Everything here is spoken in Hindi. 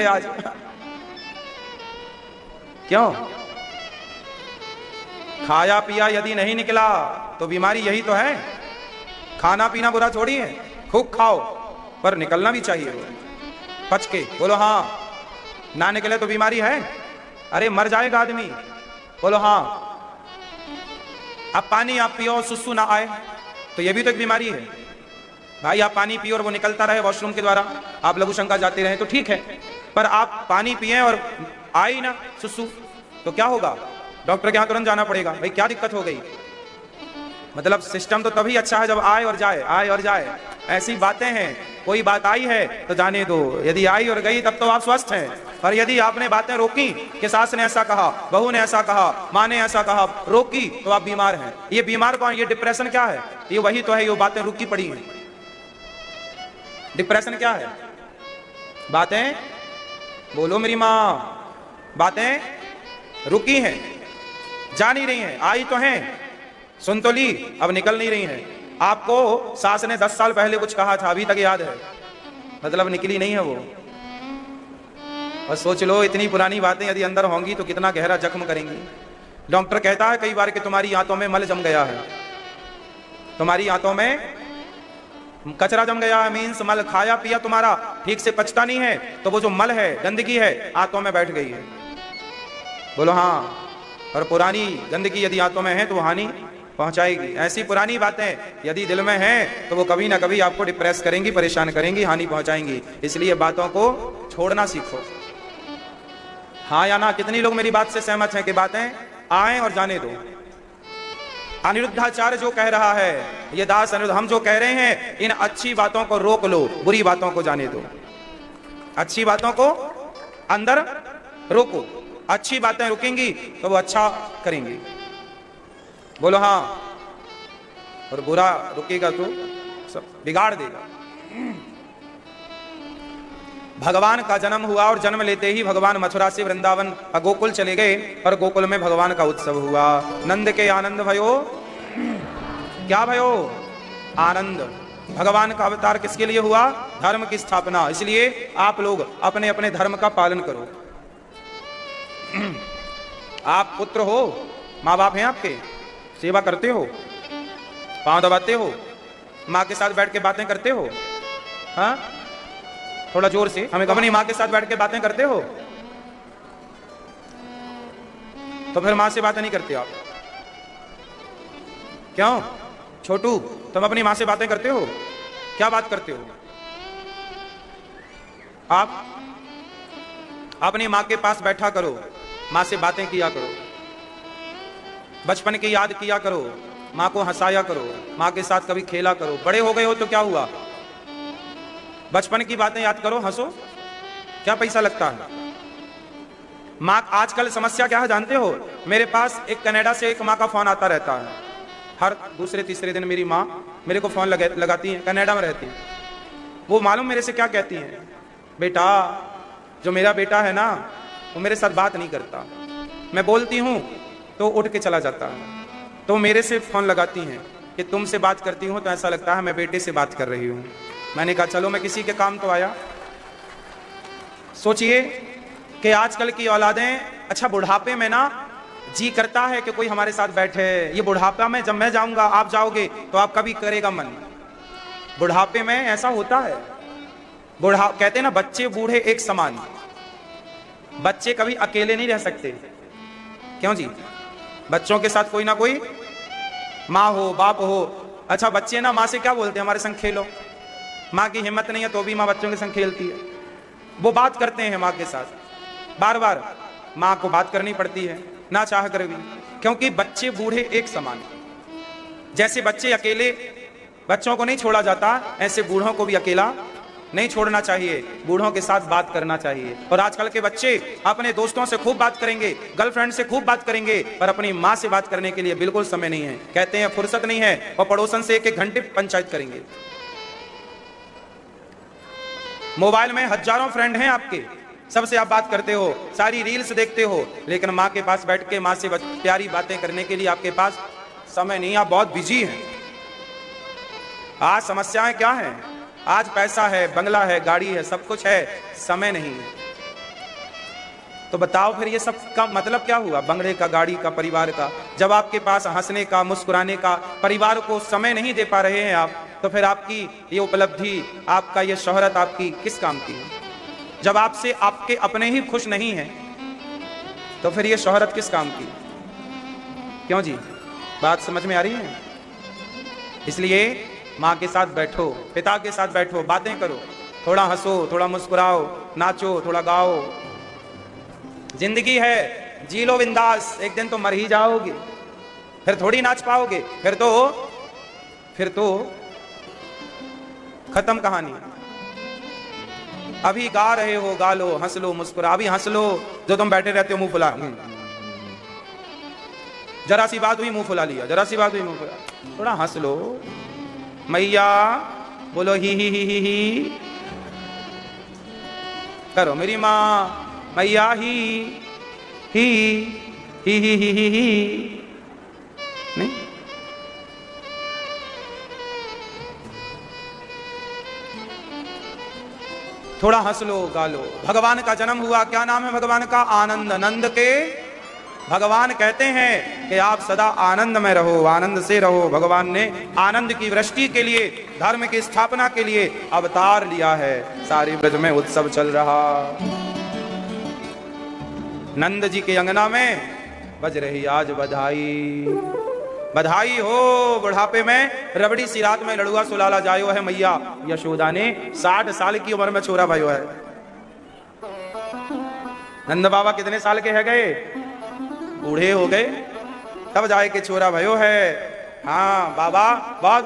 आज क्यों? खाया पिया यदि नहीं निकला तो बीमारी यही तो है। खाना पीना बुरा थोड़ी है, खूब खाओ पर निकलना भी चाहिए पच के। बोलो हाँ। ना निकले तो बीमारी है। अरे मर जाएगा आदमी। बोलो हाँ। अब पानी आप पियो सुसु ना आए तो यह भी तो एक बीमारी है भाई। आप पानी पियो और वो निकलता रहे वॉशरूम के द्वारा, आप लघु शंका जाते रहे तो ठीक है, पर आप पानी पिए और आए ही ना सुसु तो क्या होगा? डॉक्टर के यहाँ तुरंत जाना पड़ेगा। भाई क्या दिक्कत हो गई? मतलब सिस्टम तो तभी अच्छा है जब आए और जाए, आए और जाए। ऐसी बातें हैं। कोई बात आई है तो जाने दो, यदि आई और गई तब तो आप स्वस्थ हैं। पर यदि आपने बातें रोकी कि सास ने ऐसा कहा, बहू ने ऐसा कहा, माँ ने ऐसा कहा, रोकी तो आप बीमार हैं। ये बीमार कौन? ये डिप्रेशन क्या है? ये वही तो है, ये बातें रुकी पड़ी हैं। डिप्रेशन क्या है? बातें बोलो मेरी माँ, बातें रुकी हैं, जा नहीं रही हैं। आई तो हैं, सुन तो ली, अब निकल नहीं रही हैं। आपको सास ने 10 साल पहले कुछ कहा था, अभी तक याद है, मतलब निकली नहीं है वो। और सोच लो इतनी पुरानी बातें यदि अंदर होंगी तो कितना गहरा जख्म करेंगी। डॉक्टर कहता है कई बार कि तुम्हारी आंतों में मल जम गया है, तुम्हारी आंतों में कचरा जम गया है। मीन्स मल, खाया पिया तुम्हारा ठीक से पचता नहीं है तो वो जो मल है, गंदगी है, आंतों में बैठ गई है। बोलो हाँ। और पुरानी गंदगी यदि आंतों में है तो वो हानि पहुंचाएगी। ऐसी पुरानी बातें यदि दिल में हैं तो वो कभी ना कभी आपको डिप्रेस करेंगी, परेशान करेंगी, हानि पहुंचाएंगी। इसलिए बातों को छोड़ना सीखो। हाँ या ना? कितनी लोग मेरी बात से सहमत हैं कि बातें आए और जाने दो? अनिरुद्धाचार्य जो कह रहा है, ये दास अनिरुद्ध, हम जो कह रहे हैं, इन अच्छी बातों को रोक लो, बुरी बातों को जाने दो। अच्छी बातों को अंदर रोको, अच्छी बातें रुकेंगी तो वो अच्छा करेंगी। बोलो हाँ। और बुरा रुकेगा तो सब बिगाड़ देगा। भगवान का जन्म हुआ और जन्म लेते ही भगवान मथुरा से वृंदावन गोकुल चले गए और गोकुल में भगवान का उत्सव हुआ। नंद के आनंद भयो, क्या भयो? आनंद। भगवान का अवतार किसके लिए हुआ? धर्म की स्थापना। इसलिए आप लोग अपने अपने धर्म का पालन करो। आप पुत्र हो, माँ बाप हैं आपके, सेवा करते हो, पांव दबाते हो, माँ के साथ बैठ के बातें करते हो। हाँ, थोड़ा जोर से, हमें अपनी माँ के साथ बैठ के बातें करते हो? तो फिर माँ से बातें नहीं करते आप? क्यों? छोटू, तुम अपनी माँ से बातें करते हो? क्या बात करते हो? आप अपनी माँ के पास बैठा करो, माँ से बातें किया करो, बचपन की याद किया करो, माँ को हंसाया करो, माँ के साथ कभी खेला करो। बड़े हो गए हो तो क्या हुआ? बचपन की बातें याद करो, हंसो, क्या पैसा लगता है? माँ, आजकल समस्या क्या है जानते हो? मेरे पास एक कनाडा से एक माँ का फोन आता रहता है। हर दूसरे तीसरे दिन मेरी माँ मेरे को फोन लगाती है, कनाडा में रहती है। वो मालूम मेरे से क्या कहती है? बेटा, जो मेरा बेटा है ना, वो मेरे साथ बात नहीं करता। मैं बोलती हूँ तो उठ के चला जाता है। तो मेरे से फोन लगाती हैं कि तुमसे बात करती हूँ तो ऐसा लगता है मैं बेटे से बात कर रही हूँ। मैंने कहा चलो मैं किसी के काम तो आया। सोचिए कि आजकल की औलादें, अच्छा बुढ़ापे में ना जी करता है कि कोई हमारे साथ बैठे। ये बुढ़ापा में जब मैं जाऊंगा, आप जाओगे तो आप कभी करेगा मन। बुढ़ापे में ऐसा होता है। कहते ना बच्चे बूढ़े एक समान। बच्चे कभी अकेले नहीं रह सकते। क्यों जी? बच्चों के साथ कोई ना कोई माँ हो, बाप हो। अच्छा बच्चे ना माँ से क्या बोलते हैं? हमारे संग खेलो। माँ की हिम्मत नहीं है तो भी माँ बच्चों के संग खेलती है। वो बात करते हैं माँ के साथ, बार बार माँ को बात करनी पड़ती है ना चाह कर भी, क्योंकि बच्चे बूढ़े एक समान। जैसे बच्चे अकेले, बच्चों को नहीं छोड़ा जाता, ऐसे बूढ़ों को भी अकेला नहीं छोड़ना चाहिए। बूढ़ों के साथ बात करना चाहिए। और आजकल के बच्चे अपने दोस्तों से खूब बात करेंगे, गर्लफ्रेंड से खूब बात करेंगे, पर अपनी माँ से बात करने के लिए बिल्कुल समय नहीं है। कहते हैं फुर्सत नहीं है, और पड़ोसन से 1-1 घंटे पंचायत करेंगे। मोबाइल में हजारों फ्रेंड हैं आपके, सबसे आप बात करते हो, सारी रील्स देखते हो, लेकिन माँ के पास बैठ के माँ से प्यारी बातें करने के लिए आपके पास समय नहीं। आप बहुत बिजी हैं। आज समस्याएं क्या हैं? आज पैसा है, बंगला है, गाड़ी है, सब कुछ है, समय नहीं है। तो बताओ फिर ये सब का मतलब क्या हुआ? बंगले का, गाड़ी का, परिवार का। जब आपके पास हंसने का, मुस्कुराने का, परिवार को समय नहीं दे पा रहे हैं आप, तो फिर आपकी ये उपलब्धि, आपका ये शोहरत आपकी किस काम की है? जब आपसे आपके अपने ही खुश नहीं हैं, तो फिर ये शोहरत किस काम की? क्यों जी, बात समझ में आ रही है? इसलिए माँ के साथ बैठो, पिता के साथ बैठो, बातें करो, थोड़ा हंसो, थोड़ा मुस्कुराओ, नाचो, थोड़ा गाओ। जिंदगी है, जी लो बिंदास, एक दिन तो मर ही जाओगे, फिर थोड़ी नाच पाओगे, फिर तो खत्म कहानी। अभी गा रहे हो, गा लो, हंस लो, मुस्कुरा, अभी हंस लो। जो तुम बैठे रहते हो मुंह फुला, जरा सी बात हुई मुंह फुला लिया, जरा सी बात हुई मुंह फुला। थोड़ा हंस लो, मैया बोलो ही करो, मेरी माँ मैया ही नहीं। थोड़ा हंस लो, गा लो। भगवान का जन्म हुआ, क्या नाम है भगवान का? आनंद। नंद के भगवान कहते हैं कि आप सदा आनंद में रहो, आनंद से रहो। भगवान ने आनंद की वृष्टि के लिए, धर्म की स्थापना के लिए अवतार लिया है। सारी ब्रज में उत्सव चल रहा। नंद जी के अंगना में बज रही आज बधाई। बधाई हो, बुढ़ापे में रबड़ी सी रात में लड़ुआ सुलाला जायो है मैया यशोदा ने। 60 साल की उम्र में छोरा भयो है। नंद बाबा कितने साल के है गए? बूढ़े हो गए, तब जाए के छोरा भयो है। हाँ बाबा, बहुत